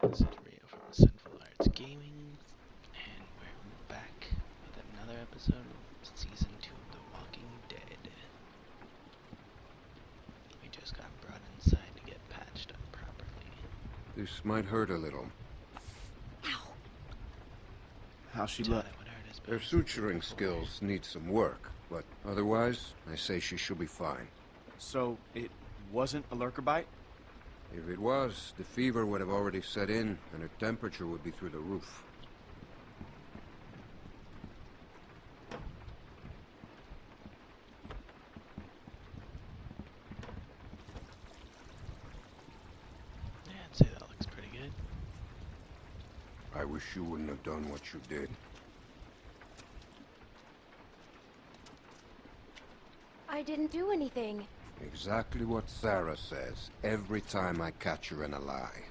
This is Rio from Sinful Arts Gaming, and we're back with another episode of Season 2 of The Walking Dead. We just got brought inside to get patched up properly. This might hurt a little. Ow. How's she look? Her suturing skills need some work, but otherwise, I say she should be fine. So, it wasn't a lurker bite? If it was, the fever would have already set in, and her temperature would be through the roof. Yeah, I'd say that looks pretty good. I wish you wouldn't have done what you did. I didn't do anything. Exactly what Sarah says every time I catch her in a lie.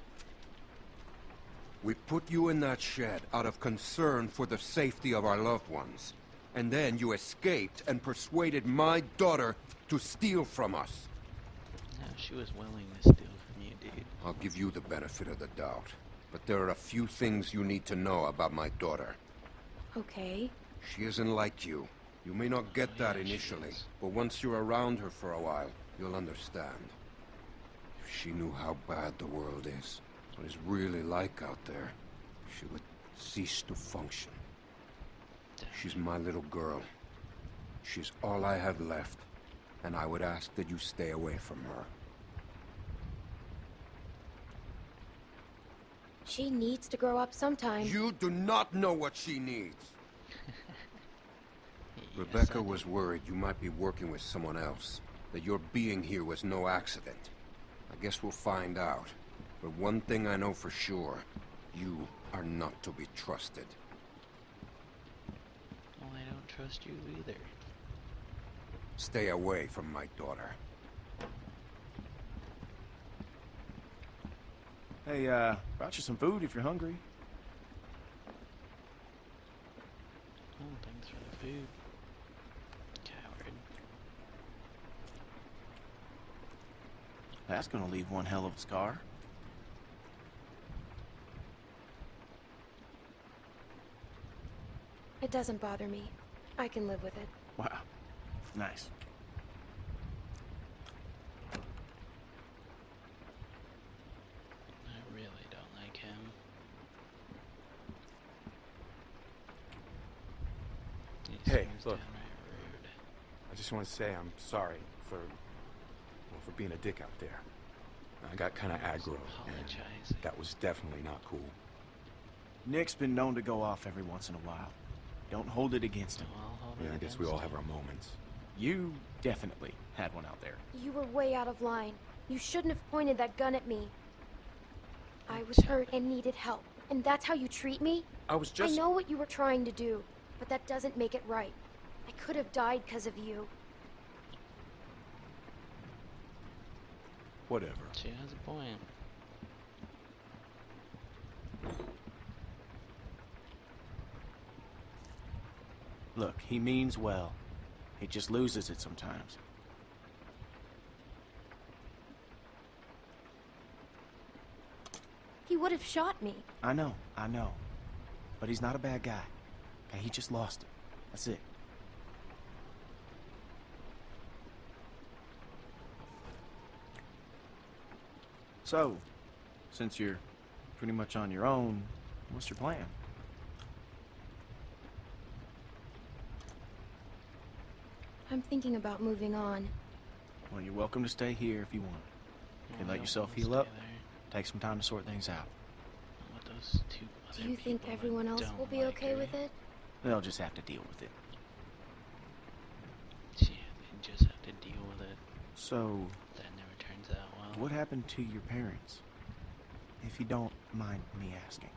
We put you in that shed out of concern for the safety of our loved ones. And then you escaped and persuaded my daughter to steal from us. No, she was willing to steal from you, dude. I'll give you the benefit of the doubt. But there are a few things you need to know about my daughter. Okay. She isn't like you. You may not get that initially, but once you're around her for a while, you'll understand. If she knew how bad the world is, what it's really like out there, she would cease to function. She's my little girl. She's all I have left, and I would ask that you stay away from her. She needs to grow up sometime. You do not know what she needs. Rebecca was worried you might be working with someone else, that your being here was no accident. I guess we'll find out. But one thing I know for sure, you are not to be trusted. Well, I don't trust you either. Stay away from my daughter. Hey, brought you some food if you're hungry. Oh, thanks for the food. Coward. That's gonna leave one hell of a scar. It doesn't bother me. I can live with it. Wow. Nice. I really don't like him. He Hey, seems look. downright rude. I just want to say I'm sorry for being a dick out there. I got kind of aggro, and Apologizing. that was definitely not cool. Nick's been known to go off every once in a while. Don't hold it against him. Well, I'll hold Yeah, it I guess we against all him. have our moments. You definitely had one out there. You were way out of line. You shouldn't have pointed that gun at me. I was hurt and needed help. And that's how you treat me? I was just... I know what you were trying to do, but that doesn't make it right. I could have died because of you. Whatever. She has a point. Look, he means well. He just loses it sometimes. He would have shot me. I know. But he's not a bad guy. Okay, he just lost it. That's it. So, since you're pretty much on your own, what's your plan? I'm thinking about moving on. Well, you're welcome to stay here if you want. Okay, I let don't yourself wanna heal stay up. there. Take some time to sort things out. With those two Do other you think people that everyone else don't will be like okay her. with it? They'll just have to deal with it. Yeah, they just have to deal with it. So, That never turns out well. what happened to your parents? If you don't mind me asking.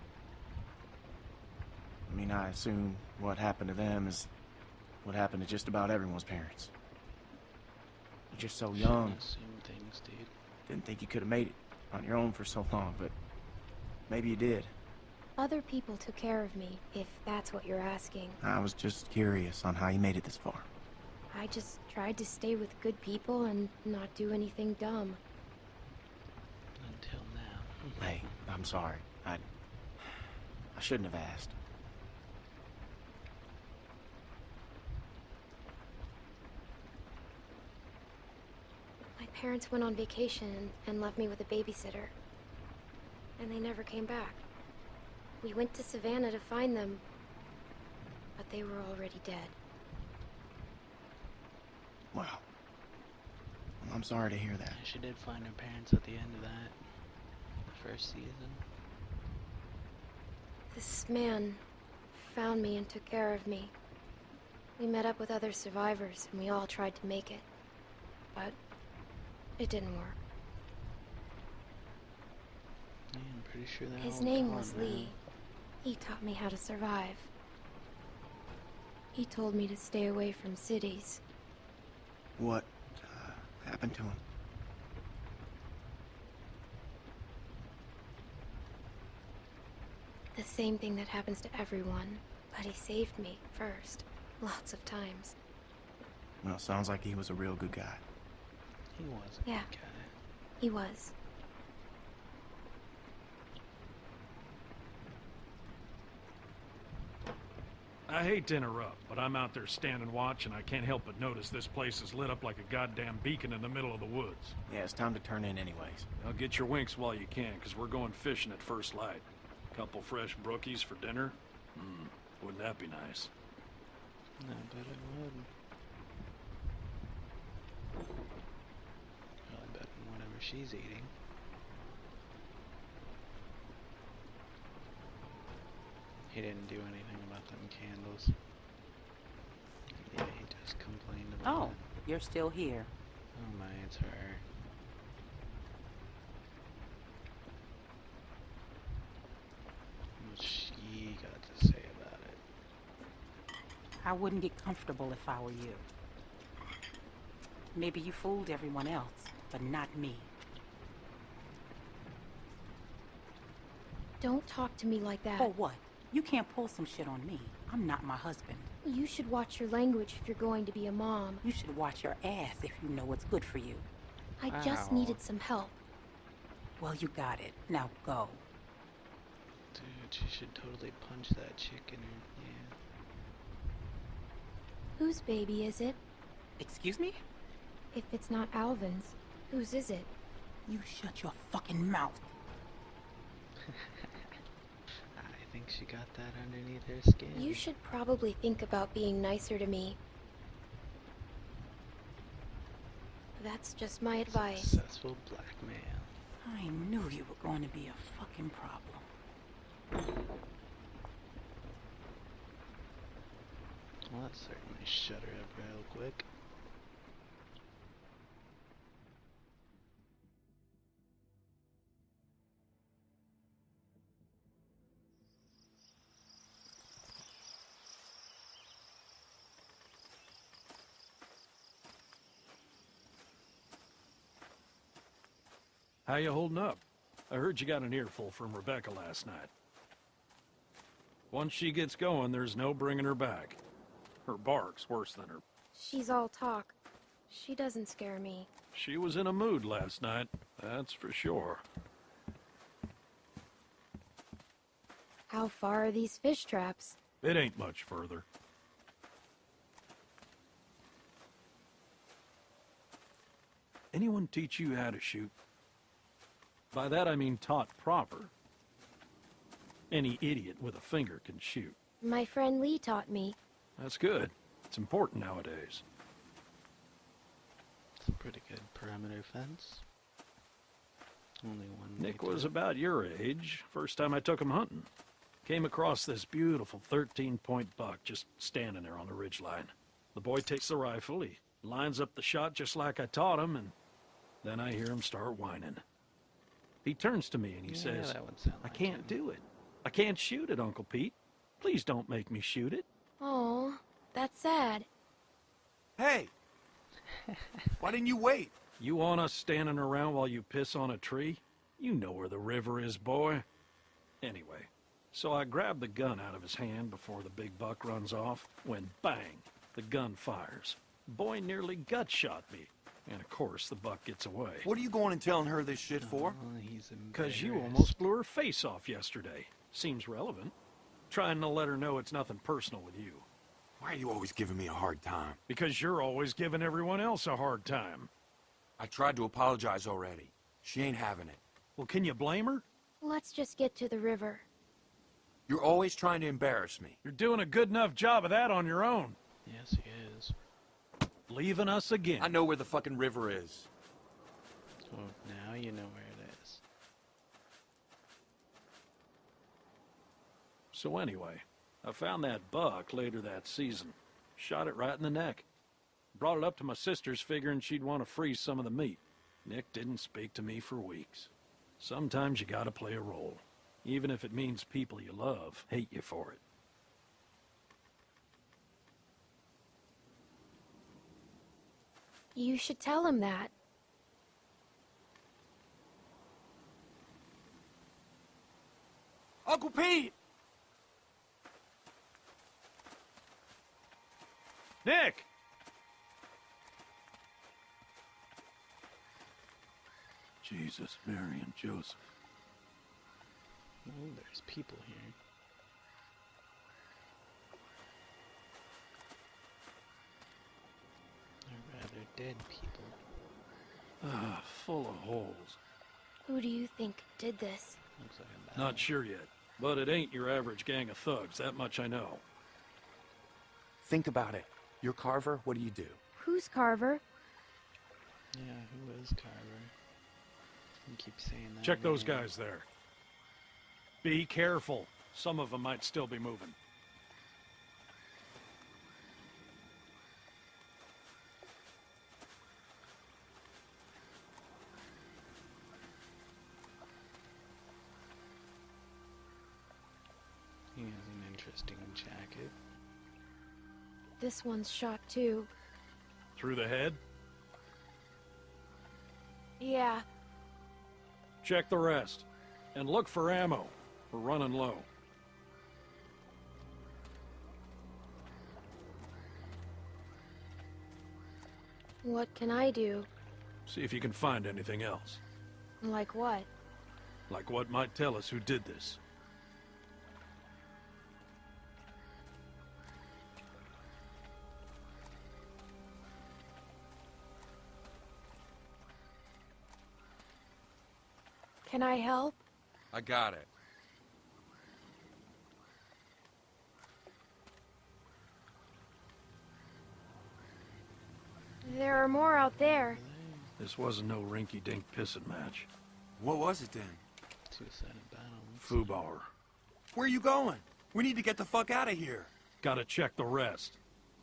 I mean, I assume what happened to them is what happened to just about everyone's parents. You're just so young. Shouldn't assume things, dude. Didn't think you could have made it on your own for so long, but maybe you did. Other people took care of me, if that's what you're asking. I was just curious on how you made it this far. I just tried to stay with good people and not do anything dumb. Until now. Hey, I'm sorry. I shouldn't have asked. My parents went on vacation and left me with a babysitter. And they never came back. We went to Savannah to find them, but they were already dead. Wow. Well, I'm sorry to hear that. She did find her parents at the end of that first season. This man found me and took care of me. We met up with other survivors and we all tried to make it. But it didn't work. Yeah, I'm pretty sure that His name was Lee. He taught me how to survive. He told me to stay away from cities. What happened to him? The same thing that happens to everyone, but he saved me first, lots of times. Well, sounds like he was a real good guy. He was a good guy. He was. I hate to interrupt, but I'm out there standing watch and I can't help but notice this place is lit up like a goddamn beacon in the middle of the woods. Yeah, it's time to turn in anyways. Now get your winks while you can, because we're going fishing at first light. Couple fresh brookies for dinner? Wouldn't that be nice? I bet it would. Probably better than whatever she's eating. He didn't do anything about them candles. Yeah, he just complained about Oh, it. you're still here. Oh my, it's her. What she got to say about it. I wouldn't get comfortable if I were you. Maybe you fooled everyone else, but not me. Don't talk to me like that. For what? You can't pull some shit on me. I'm not my husband. You should watch your language if you're going to be a mom. You should watch your ass if you know what's good for you. I just Ow. needed some help. Well, you got it. Now go. Dude, she should totally punch that chick in her. Yeah. Whose baby is it? Excuse me? If it's not Alvin's, whose is it? You shut your fucking mouth. I think she got that underneath her skin. You should probably think about being nicer to me. That's just my advice. Successful blackmail. I knew you were going to be a fucking problem. Well, that certainly shut her up real quick. How you holding up? I heard you got an earful from Rebecca last night. Once she gets going, there's no bringing her back. Her bark's worse than her. She's all talk. She doesn't scare me. She was in a mood last night, that's for sure. How far are these fish traps? It ain't much further. Anyone teach you how to shoot? By that I mean taught proper. Any idiot with a finger can shoot. My friend Lee taught me. That's good. It's important nowadays. It's a pretty good perimeter fence. Only one. Nick way was to- about your age, first time I took him hunting. Came across this beautiful 13-point buck just standing there on the ridgeline. The boy takes the rifle, he lines up the shot just like I taught him, and then I hear him start whining. He turns to me and he says, that would sound I like can't him. do it. I can't shoot it, Uncle Pete. Please don't make me shoot it. Oh, that's sad. Hey! Why didn't you wait? You want us standing around while you piss on a tree? You know where the river is, boy. Anyway, so I grabbed the gun out of his hand before the big buck runs off, when bang, the gun fires. Boy nearly gut shot me. And of course, the buck gets away. What are you going and telling her this shit for? Oh, he's Because you embarrassed. almost blew her face off yesterday. Seems relevant. Trying to let her know it's nothing personal with you. Why are you always giving me a hard time? Because you're always giving everyone else a hard time. I tried to apologize already. She ain't having it. Well, can you blame her? Let's just get to the river. You're always trying to embarrass me. You're doing a good enough job of that on your own. Yes, he is. Leaving us again. I know where the fucking river is. So now you know where it is. So anyway, I found that buck later that season. Shot it right in the neck. Brought it up to my sister's figuring she'd want to freeze some of the meat. Nick didn't speak to me for weeks. Sometimes you gotta play a role. Even if it means people you love hate you for it. You should tell him that. Uncle Pete! Nick! Jesus, Mary, and Joseph. Oh, there's people here. They're rather dead people. Ah, full of holes. Who do you think did this? Looks like a Not battle. sure yet, but it ain't your average gang of thugs, that much I know. Think about it. You're Carver, what do you do? Who's Carver? Yeah, who is Carver? You keep saying that. Check those name. guys there. Be careful. Some of them might still be moving. He has an interesting jacket. This one's shot too. Through the head? Yeah. Check the rest. And look for ammo. We're running low. What can I do? See if you can find anything else. Like what? Like what might tell us who did this. Can I help? I got it. There are more out there. This wasn't no rinky-dink pissing match. What was it then? Two-sided battle. Foobar. Where are you going? We need to get the fuck out of here. Gotta check the rest.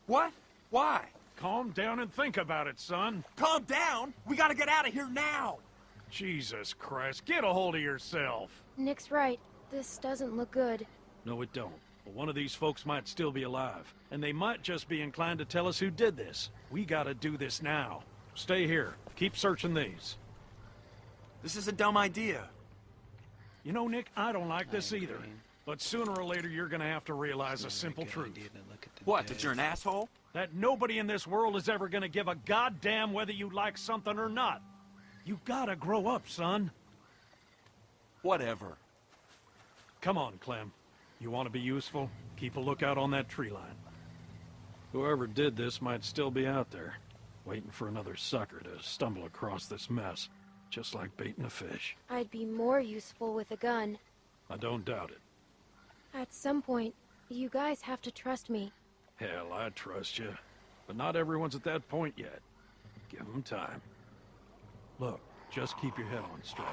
What? Why? Calm down and think about it, son. Calm down! We gotta get out of here now! Jesus Christ, get a hold of yourself. Nick's right. This doesn't look good. No, it don't. But one of these folks might still be alive, and they might just be inclined to tell us who did this. We gotta do this now. Stay here. Keep searching these. This is a dumb idea. You know, Nick, I don't like this I either. agree. But sooner or later, you're gonna have to realize a It's never simple good truth. idea to look at the What, dead. that you're an asshole? That nobody in this world is ever gonna give a goddamn whether you like something or not. You gotta grow up, son. Whatever. Come on, Clem. You want to be useful? Keep a lookout on that tree line. Whoever did this might still be out there, waiting for another sucker to stumble across this mess, just like baiting a fish. I'd be more useful with a gun. I don't doubt it. At some point, you guys have to trust me. Hell, I trust you. But not everyone's at that point yet. Give them time. Look, just keep your head on straight.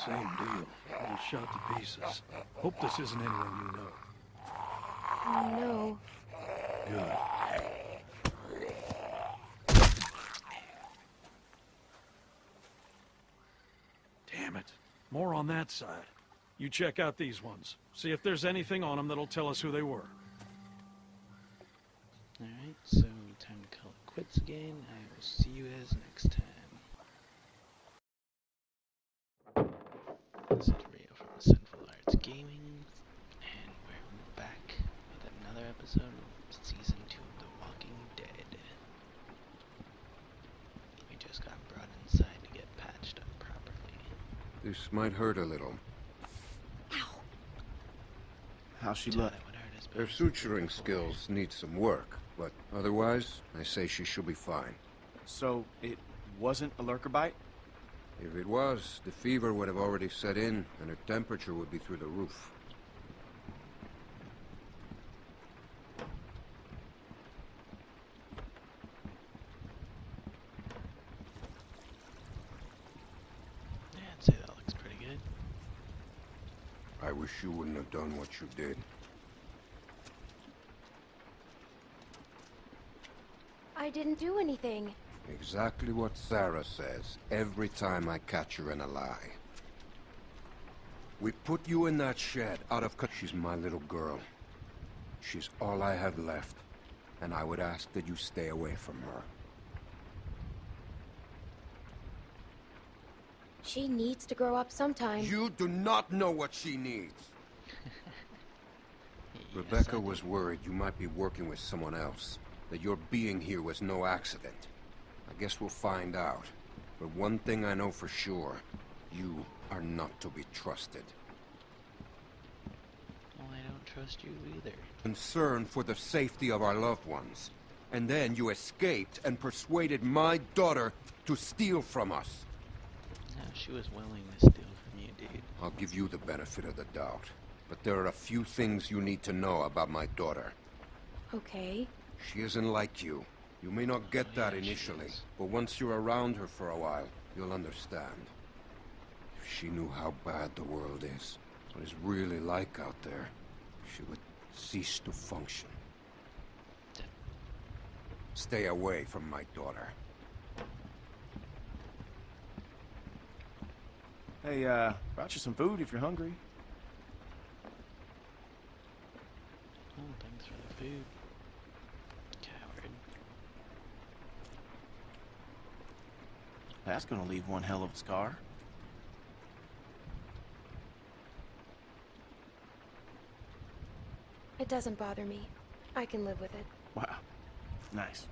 Same deal. All shot to pieces. Hope this isn't anyone you know. Oh no. Good. Damn it. More on that side. You check out these ones. See if there's anything on them that'll tell us who they were. Alright, so time to call it quits again. I will see you guys next time. This is Rio from Sinful Arts Gaming, and we're back with another episode of This might hurt a little. How's she That look? would hurt his Her bones. suturing skills need some work, but otherwise, I say she should be fine. So, it wasn't a lurker bite? If it was, the fever would have already set in, and her temperature would be through the roof. Yeah, I'd say that looks pretty good. I wish you wouldn't have done what you did. I didn't do anything. Exactly what Sarah says every time I catch her in a lie. We put you in that shed out of... She's my little girl. She's all I have left, and I would ask that you stay away from her. She needs to grow up sometime. You do not know what she needs. Yes, Rebecca I was do. worried you might be working with someone else, that your being here was no accident. I guess we'll find out. But one thing I know for sure, you are not to be trusted. Well, I don't trust you either. Concern for the safety of our loved ones. And then you escaped and persuaded my daughter to steal from us. No, she was willing to steal from you, dude. I'll give you the benefit of the doubt. But there are a few things you need to know about my daughter. Okay. She isn't like you. You may not get that Yeah, she initially, is. but once you're around her for a while, you'll understand. If she knew how bad the world is, what it's really like out there, she would cease to function. Stay away from my daughter. Hey, brought you some food if you're hungry. Oh, thanks for the food. Coward. That's gonna leave one hell of a scar. It doesn't bother me. I can live with it. Wow. Nice.